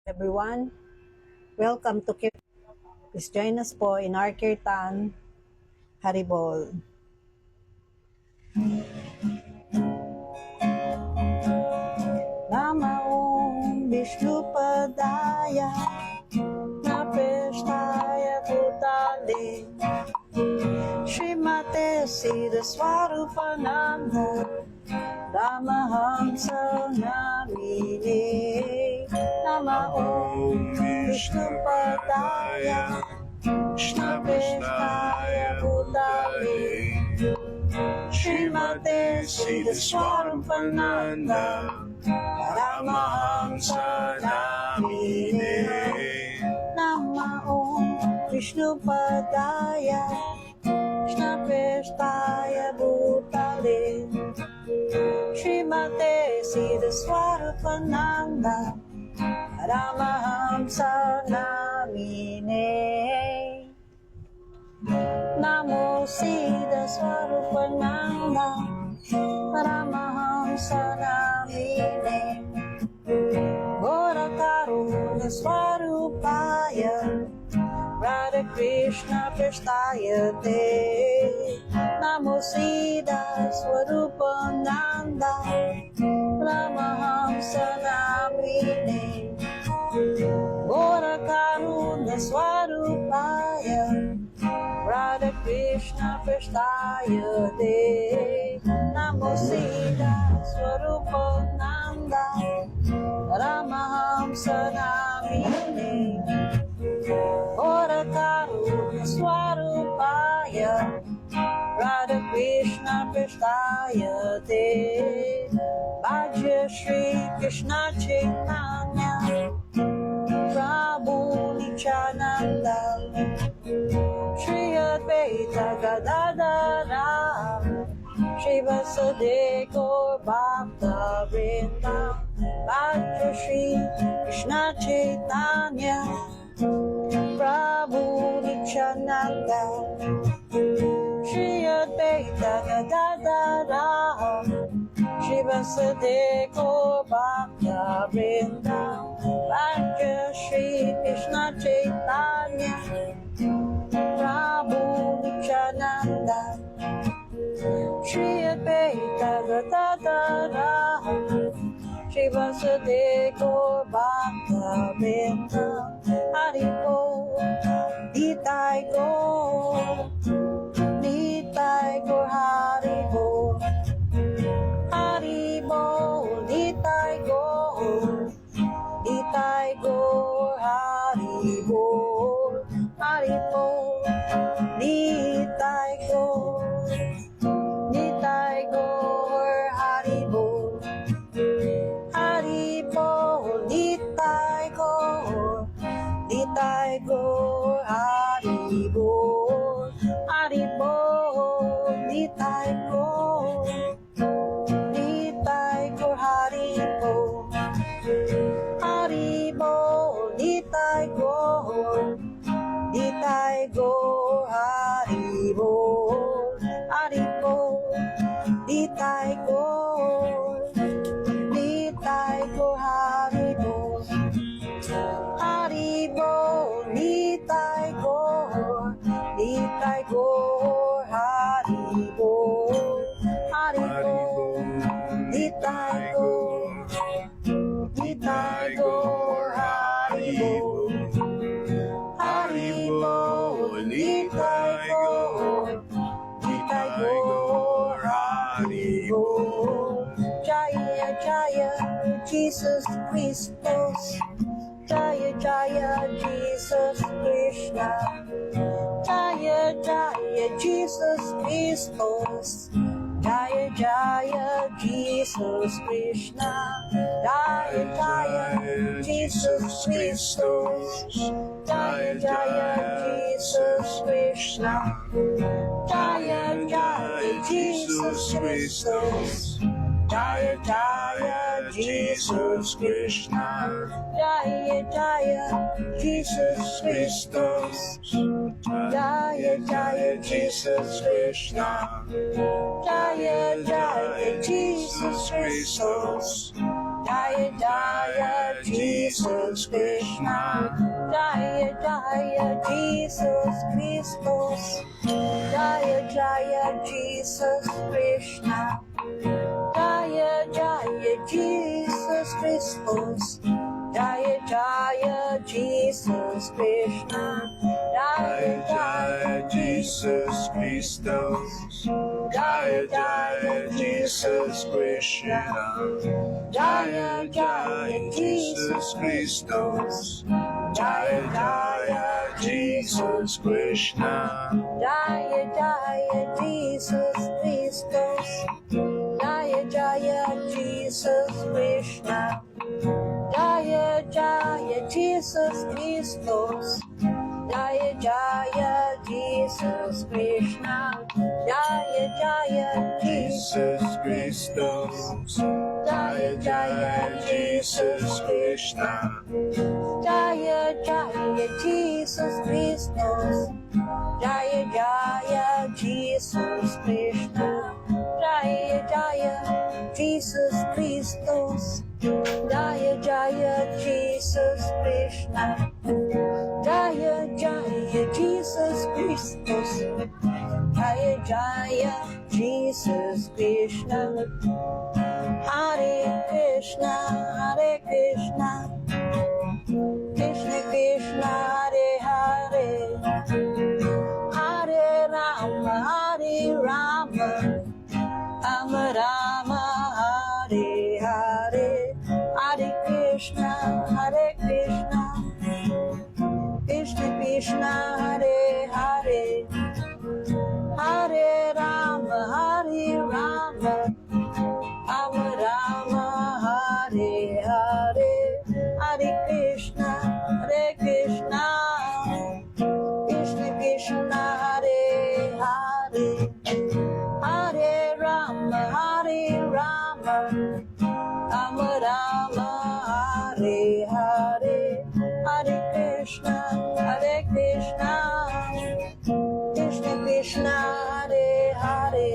Everyone, welcome to Kirtan. Please join us po in our Kirtan, Haribol. Namaong Vishnu Padaya, Napeshtaya Bhutale, Srimate Siddha Swarupananda, Ramahamsa Namine. Namaom Vishnu Padaya, Napeshtaya Bhutale, Srimate Siddha Swarupananda, Ramahamsa Namine. Namaom Vishnu Padaya, Napeshtaya Bhutale, Srimate Siddha Swarupananda, Ramahamsa Namine. Namo Siddha Swarupananda, Ramahamsa Namine. Gora Karuna Swarupaya, Radha Krishna Prasthayate. Namo Siddha Swarupananda, Ramahamsa Namine. Gora Karuna Swarupaya, Radha Krishna Prasthayate. Namo Siddha Swarupananda, Ramahamsa Namine. Gora Karuna Swarupaya, Radha Krishna Prasthayate. Bhaja Shri Krishna Chaitanya, Prabhu Nityananda, Shri Advaita Gadadara, Shri Vasudeva Gaur Bhakta Vrinda. Bhaja Shri Krishna Chaitanya, Prabhu Nityananda, Shri Advaita Gadadara, Shri Vasudeva Gaur Bhakta Vrinda. Bhaja Shri Krishna Chaitanya, Prabhu Nityananda, Shri Advaita Gadadara, Shri Vasudeva Gaur Bhakta Vrinda. Haribol, nitai gaur, nitai gaur haribol, haribol, nitai gaur, nitai gaur haribol, haribol, nitai gaur, nitai gaur haribol, haribol, nitai gaur, nitai gaur haribol, haribol, nitai gaur, nitai gaur haribol, haribol, nitai gaur, nitai gaur haribol, haribol, nitai gaur, nitai gaur haribol, haribol, nitai gaur, nitai gaur haribol, haribol, nitai gaur, nitai gaur haribol, haribol, nitai gaur, nitai gaur haribol. Jaya Jaya Jesus Christus, Jaya Jaya Jesus Krishna, Jaya Jaya Jesus Christus, Jaya Jaya Jesus Krishna, Jaya Jaya Jesus Christus, Jaya Jaya Jesus Krishna, Jaya Jaya Jesus Christus, Jaya Jaya Jesus Krishna, Jaya Jaya Jesus Christus, Jaya Jaya Jesus Krishna, Jaya Jaya Jesus Christus, Jaya Jaya Jesus Krishna, Jaya Jaya Jesus Christos, Jaya Jaya Jesus Krishna, Jaya Jaya Jesus Christos, Jaya Jaya Jesus Krishna, Jaya Jaya Jesus Christos, Jaya Jaya Jesus Krishna, Jaya Jaya Jesus Christos, Jaya Jaya Jesus Krishna, Jaya Jaya Jesus Christos, Jaya Jaya Jesus Krishna, Jaya Jaya Jesus Christos, Jaya Jaya Jesus Krishna, Jaya Jaya Jesus Christos, Jaya Jaya Jesus Krishna, Jaya Jaya Jesus Christos, Jaya Jaya Jesus Krishna, Jaya Jaya Jesus Christos, Jaya Jaya Jesus Krishna, Jaya Jaya Jesus Christos, Jaya Jaya Jesus Krishna, Hare Krishna, Hare Krishna, Krishna Krishna, Hare Hare, Hare Rama, Hare Rama, Rama Rama, Hare Hare, Hare Krishna, Hare Krishna, Krishna Krishna, Hare Hare, Hare Rama, Hare Rama, Rama Rama, Hare Hare, Hare Krishna, Hare Krishna, Krishna Krishna, Hare Hare, Hare Rama, Hare Rama, Rama Rama, Hare Hare, Hare Krishna, Hare Krishna, Krishna Krishna, Hare Hare,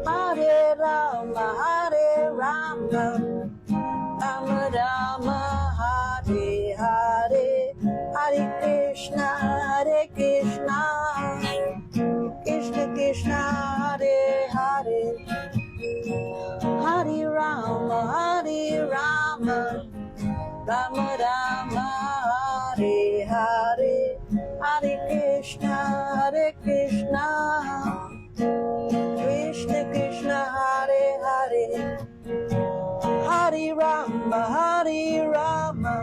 Hare Rama, Hare Rama, Rama Rama, Hare Hare, Hare Krishna, Hare Krishna, Krishna Krishna, Hare Hare, Hare Rama, Hare Rama, Rama Rama, Hare Hare, Hare Krishna, Hare Krishna, Krishna Krishna, Hare Hare, Hare Rama, Hare Rama,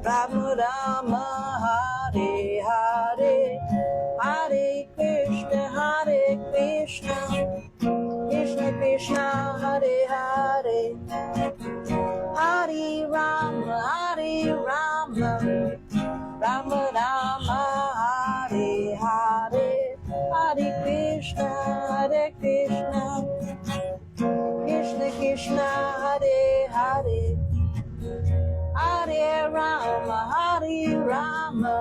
Rama Rama, Hare Hare, Hare Krishna, Hare Krishna, Krishna Krishna, Hare Hare, Hare Rama, Hare Rama, Rama Rama, Hare Hare, Hare Krishna, Hare Krishna, Krishna Krishna, Hare Hare, Hare Rama, Hare Rama,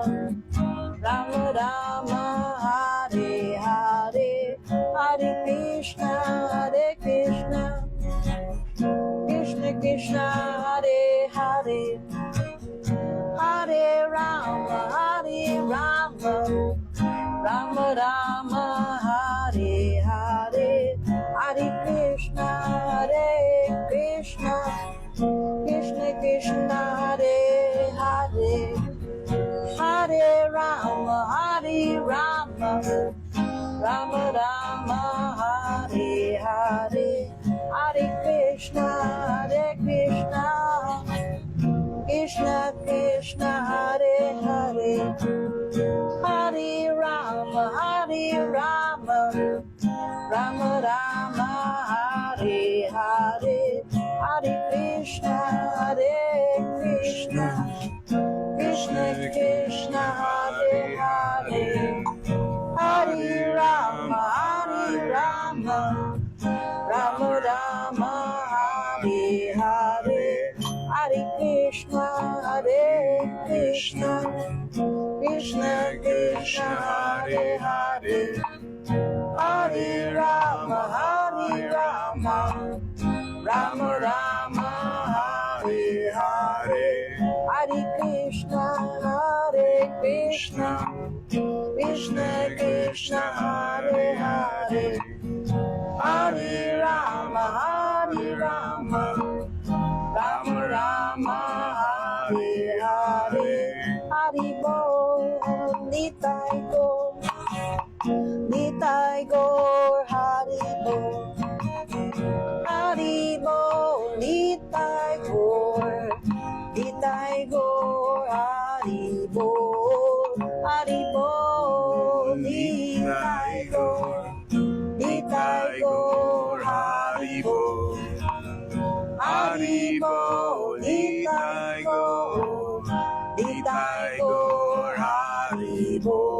Rama Rama, Hare Hare, Hare Krishna, Hare Krishna, Krishna Krishna, Hare Hare, Hare Rama, Hare Rama, Rama Rama, Hare Hare, Hare Krishna, Hare Krishna, Krishna Krishna, Hare Hare, Hare Rama, Hare Rama, Rama Rama, Hare Hare, Hare Krishna, Hare Krishna, Krishna Krishna, Hare Hare, Hare Rama, Hare Rama, Rama Rama, Hare Hare, Hare Krishna, Hare Krishna, Krishna Krishna, Hare Hare, Hare Rama, Hare Rama, Rama Rama, Hare Hare, Hare Krishna, Hare Krishna, Krishna Krishna, Hare Hare, Hare Rama, Hare Rama, Rama Rama, Hare Krishna, Krishna Krishna, Hare Hare, Hare Rama, Rama Rama, Hare Hare, haribol, nitai gaur, haribol, haribol, nitai gaur, haribol, haribol, nitai gaur, haribol, haribol, nitai gaur, haribol.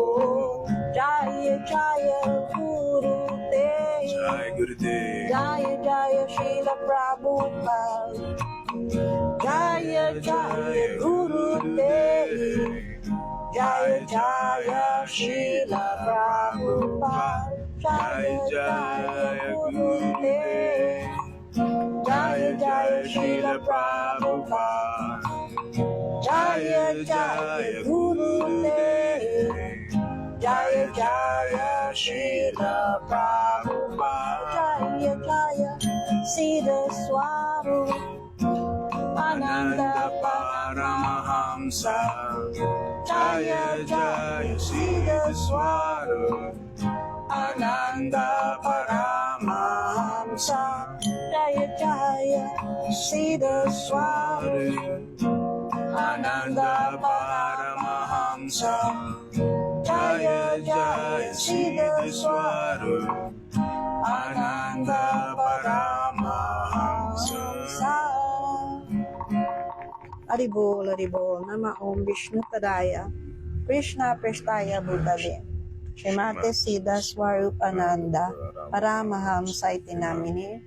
Jaya Jaya Guru Dev, Jaya Jaya Srila Prabhupada, Jaya Jaya Guru Dev, Jaya Jaya Srila Prabhupada, Jaya Jaya Guru Dev, Jaya Jaya Srila Prabhupada, Jaya Jaya Guru Dev, Jaya Jaya Srila Prabhupada, Jaya Jaya Siddha Swarup Ananda Paramahamsa, Jaya Jaya Siddha Swarup Ananda Paramahamsa, Jaya Jaya Siddha Swarup Ananda Paramahamsa, Jaya Jaya Siddha Swarup Ananda Paramahamsa. Haribol, haribol, Nama Om Vishnu Padaya, Krishna Prestaya Buddhade, Shrimate Siddha Swarup Ananda, Paramahamsa iti namini,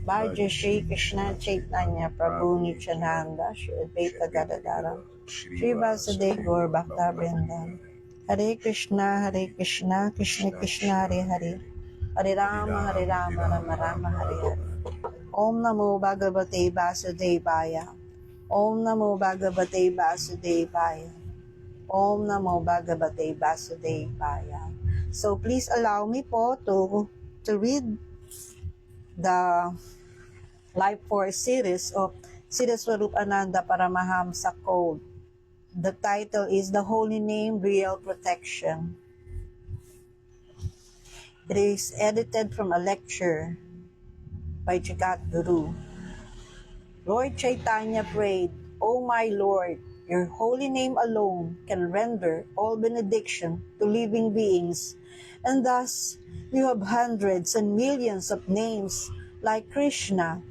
Bhaja Shri Krishna Chaitanya Prabhu Nityananda, Shri Advaita Gadadara, Shri Vasudeva Gaur Bhakta Vrinda. Hare Krishna, Krishna Krishna, Hare Hare, Hare Rama, Rama Rama, Hare Hare. Om Namo Bhagavate Vasudevaya, Om Namo Bhagavate Vasudevaya, Om Namo Bhagavate Vasudevaya. So please allow me po to read the Life Force series of Siddha Swarup Ananda Paramahamsa Code. The title is The Holy Name, Real Protection. It is edited from a lecture by Jagat Guru. Lord Chaitanya prayed, O my Lord, your holy name alone can render all benediction to living beings, and thus you have hundreds and millions of names like Krishna,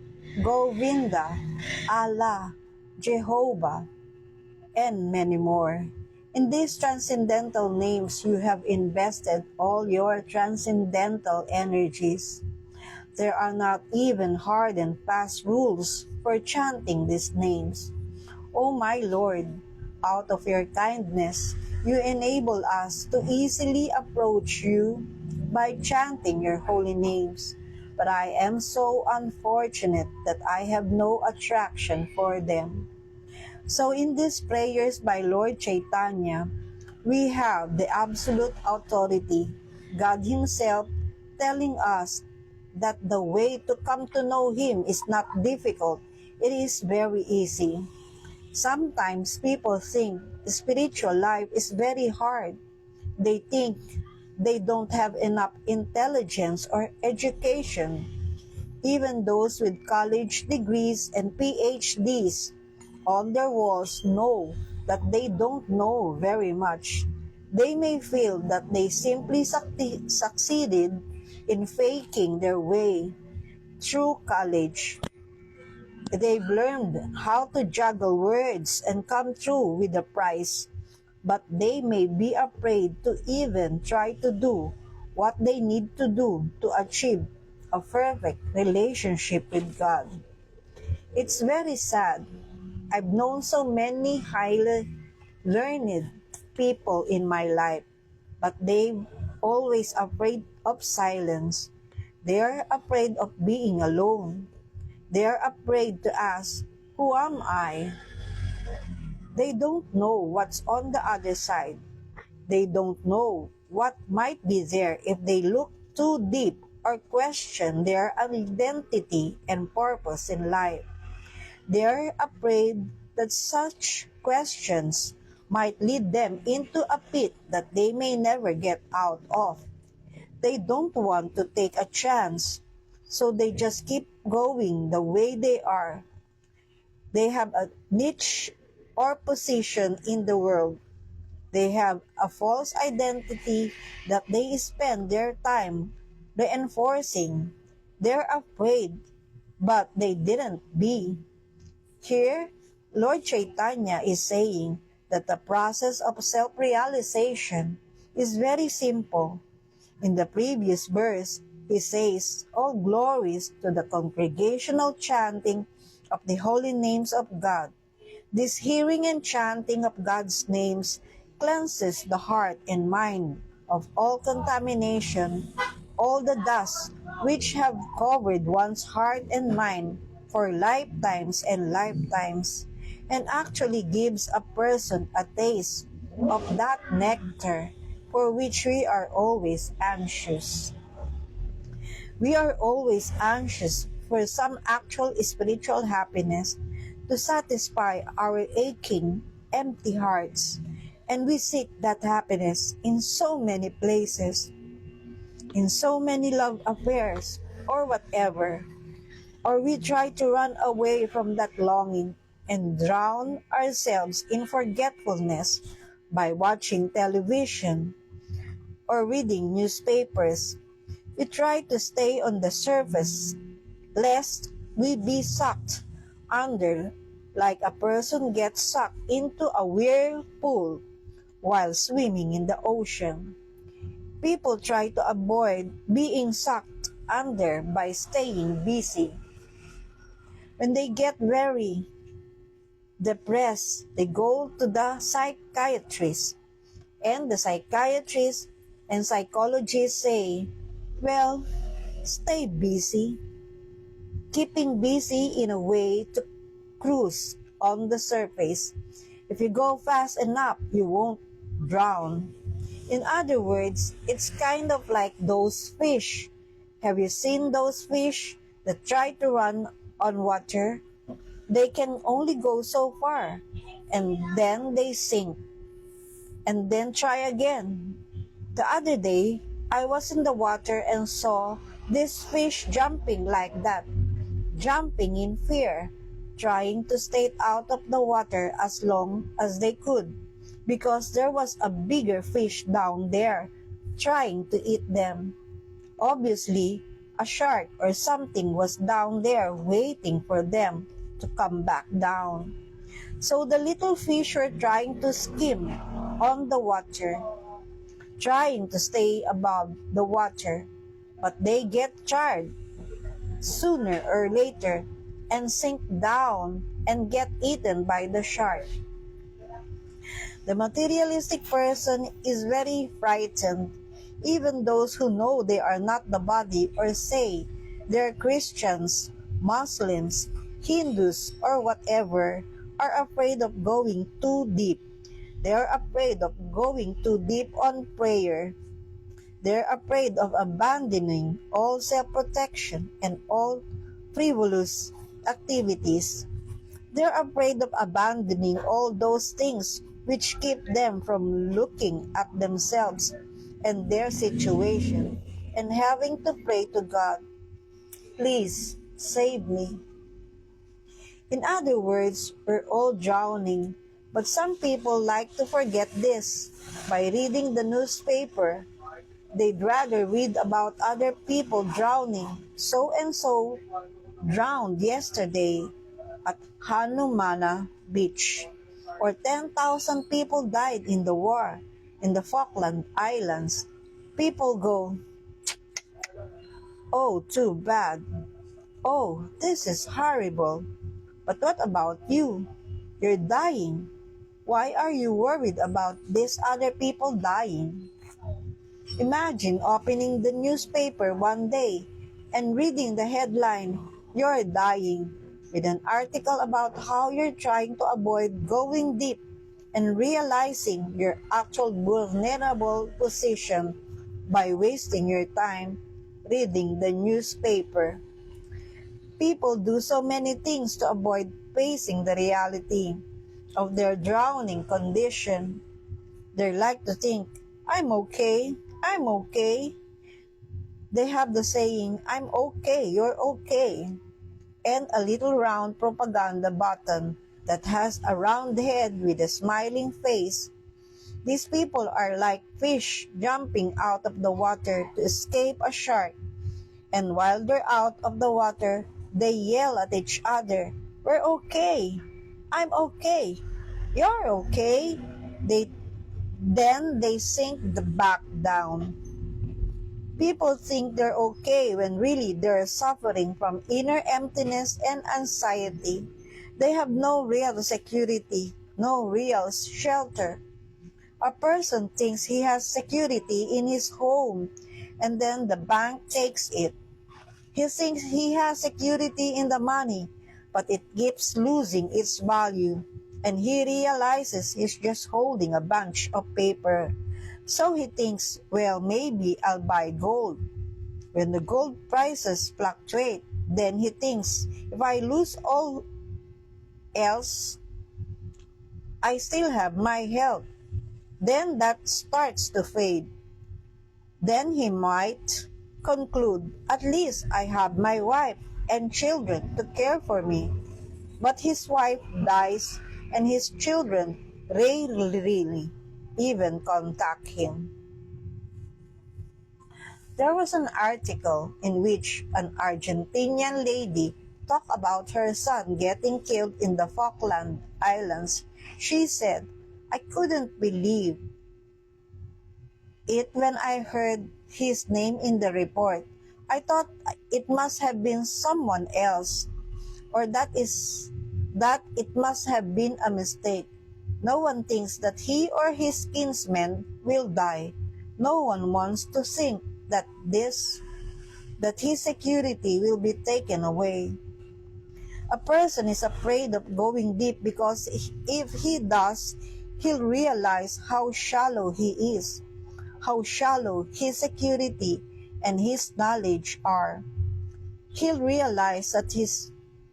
Govinda, Allah, Jehovah, and many more. In these transcendental names, you have invested all your transcendental energies. There are not even hard and fast rules for chanting these names. O my Lord, out of your kindness, you enable us to easily approach you by chanting your holy names. But I am so unfortunate that I have no attraction for them. So in these prayers by Lord Chaitanya, we have the absolute authority, God Himself, telling us that the way to come to know Him is not difficult, it is very easy. Sometimes people think spiritual life is very hard. They think they don't have enough intelligence or education. Even those with college degrees and PhDs on their walls know that they don't know very much. They may feel that they simply succeeded in faking their way through college. They've learned how to juggle words and come through with a prize, but they may be afraid to even try to do what they need to do to achieve a perfect relationship with God. It's very sad. I've known so many highly learned people in my life, but they're always afraid of silence. They're afraid of being alone. They're afraid to ask, who am I? They don't know what's on the other side. They don't know what might be there if they look too deep or question their identity and purpose in life. They're afraid that such questions might lead them into a pit that they may never get out of. They don't want to take a chance, so they just keep going the way they are. They have a niche or position in the world. They have a false identity that they spend their time reinforcing. They're afraid, but they didn't be. Here, Lord Chaitanya is saying that the process of self-realization is very simple. In the previous verse, he says, "All glories to the congregational chanting of the holy names of God." This hearing and chanting of God's names cleanses the heart and mind of all contamination, all the dust which have covered one's heart and mind for lifetimes and lifetimes, and actually gives a person a taste of that nectar for which we are always anxious. We are always anxious for some actual spiritual happiness to satisfy our aching, empty hearts, and we seek that happiness in so many places, in so many love affairs, or whatever. Or we try to run away from that longing and drown ourselves in forgetfulness by watching television or reading newspapers. We try to stay on the surface lest we be sucked under like a person gets sucked into a whirlpool while swimming in the ocean. People try to avoid being sucked under by staying busy. When they get very depressed, they go to the psychiatrist, and the psychiatrist and psychologists say, well, stay busy. Keeping busy in a way to cruise on the surface. If you go fast enough, you won't drown. In other words, it's kind of like those fish. Have you seen those fish that try to run on water? They can only go so far, and then they sink, and then try again. The other day, I was in the water and saw this fish jumping like that, jumping in fear, trying to stay out of the water as long as they could, because there was a bigger fish down there trying to eat them. Obviously, a shark or something was down there waiting for them to come back down. So the little fish were trying to skim on the water, trying to stay above the water, but they get tired sooner or later and sink down and get eaten by the shark. The materialistic person is very frightened. Even those who know they are not the body or say they're Christians, Muslims, Hindus, or whatever are afraid of going too deep. They are afraid of going too deep on prayer. They're afraid of abandoning all self-protection and all frivolous activities. They're afraid of abandoning all those things which keep them from looking at themselves and their situation and having to pray to God, "Please save me." In other words, we're all drowning, but some people like to forget this by reading the newspaper. They'd rather read about other people drowning. So and so drowned yesterday at Hanumana Beach. Or 10,000 people died in the war in the Falkland Islands. People go, "Oh, too bad. Oh, this is horrible." But what about you? You're dying. Why are you worried about these other people dying? Imagine opening the newspaper one day and reading the headline, "You're dying," with an article about how you're trying to avoid going deep and realizing your actual vulnerable position by wasting your time reading the newspaper. People do so many things to avoid facing the reality of their drowning condition. They like to think, I'm okay, I'm okay. They have the saying, I'm okay, you're okay, and a little round propaganda button that has a round head with a smiling face. These people are like fish jumping out of the water to escape a shark, and while they're out of the water, they yell at each other, we're okay, I'm okay, you're okay. Then they sink back down. People think they're okay when really they're suffering from inner emptiness and anxiety. They have no real security, no real shelter. A person thinks he has security in his home, and then the bank takes it. He thinks he has security in the money, but it keeps losing its value, and he realizes he's just holding a bunch of paper. So he thinks, well, maybe I'll buy gold. When the gold prices fluctuate, then he thinks, if I lose all else, I still have my health. Then that starts to fade. Then he might conclude, at least I have my wife and children to care for me. But his wife dies and his children rarely even contact him. There was an article in which an Argentinian lady talked about her son getting killed in the Falkland Islands. She said, I couldn't believe it when I heard his name in the report. I thought it must have been someone else, or that it must have been a mistake. No one thinks that he or his kinsmen will die. No one wants to think that his security will be taken away. A person is afraid of going deep because if he does, he'll realize how shallow he is, how shallow his security and his knowledge are. He'll realize that he's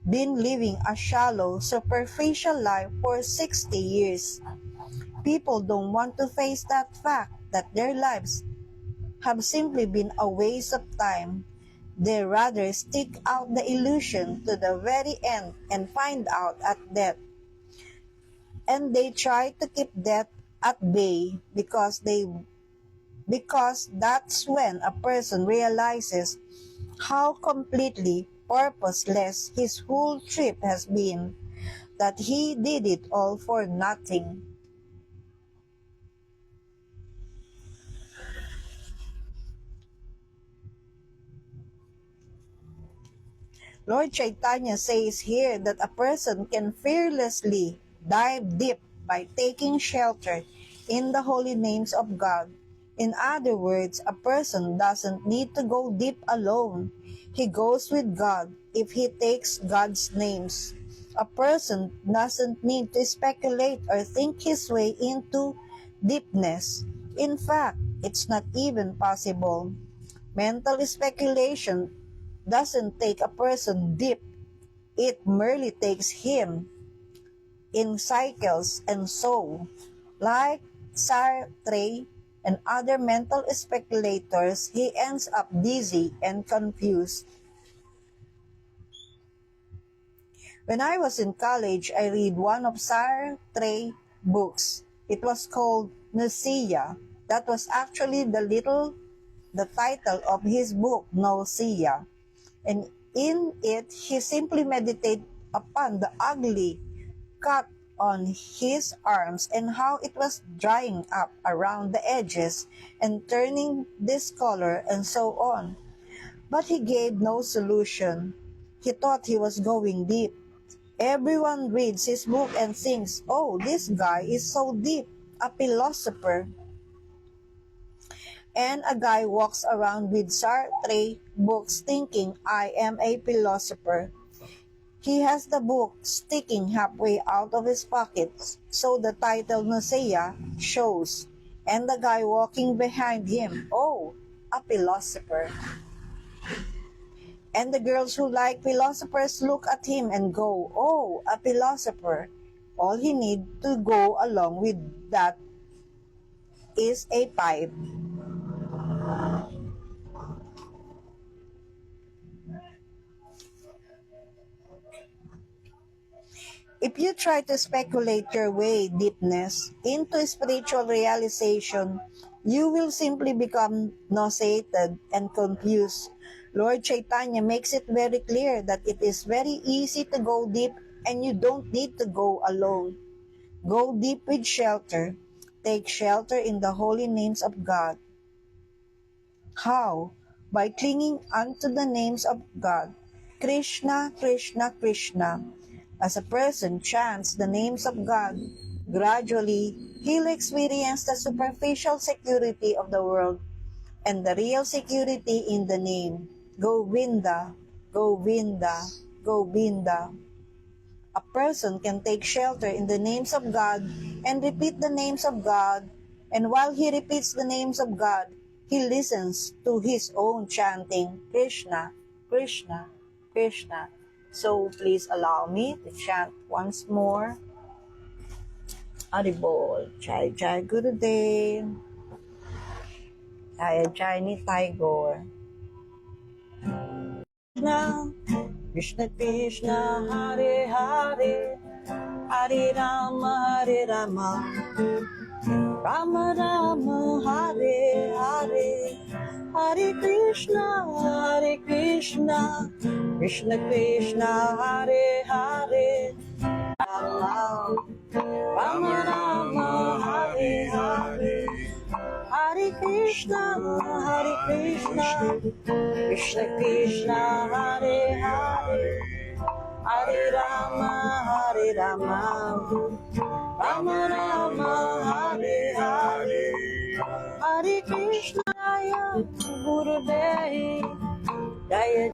been living a shallow, superficial life for 60 years. People don't want to face that fact that their lives have simply been a waste of time. They rather stick out the illusion to the very end and find out at death. And they try to keep death at bay because that's when a person realizes how completely purposeless his whole trip has been, that he did it all for nothing. Lord Chaitanya says here that a person can fearlessly dive deep by taking shelter in the holy names of God. In other words, a person doesn't need to go deep alone. He goes with God if he takes God's names. A person doesn't need to speculate or think his way into deepness. In fact, it's not even possible. Mental speculation doesn't take a person deep, it merely takes him in cycles, and so, like Sartre and other mental speculators, he ends up dizzy and confused. When I was in college, I read one of Sartre's books. It was called Nausea. That was actually the title of his book, Nausea. And in it, he simply meditated upon the ugly cut on his arms and how it was drying up around the edges and turning discolor and so on. But he gave no solution. He thought he was going deep. Everyone reads his book and thinks, oh, this guy is so deep, a philosopher. And a guy walks around with Sartre books thinking, I am a philosopher. He has the book sticking halfway out of his pocket, so the title Nausea shows, and the guy walking behind him, oh, a philosopher. And the girls who like philosophers look at him and go, oh, a philosopher. All he needs to go along with that is a pipe. If you try to speculate your way deepness into spiritual realization, you will simply become nauseated and confused. Lord Chaitanya makes it very clear that it is very easy to go deep and you don't need to go alone. Go deep with shelter. Take shelter in the holy names of God. How? By clinging unto the names of God. Krishna, Krishna, Krishna. As a person chants the names of God, gradually he'll experience the superficial security of the world and the real security in the name. Govinda, Govinda, Govinda. A person can take shelter in the names of God and repeat the names of God, and while he repeats the names of God, he listens to his own chanting, Krishna, Krishna, Krishna. So please allow me to chant once more. Haribol, Jai Jai Gurudev, Jai Jai Nitai gaur. Krishna, Krishna Krishna, Hare Hare, Hare Rama, Hare Rama, Rama Rama, Hare Hare, Hare Krishna, Krishna Krishna, Hare Hare, Rama, Rama Rama, Hare Hare, Hare Krishna, Krishna Krishna, Hare Hare, Hare Rama, Rama Rama, Hare Hare, Hare Krishna, Gurudev, Jaya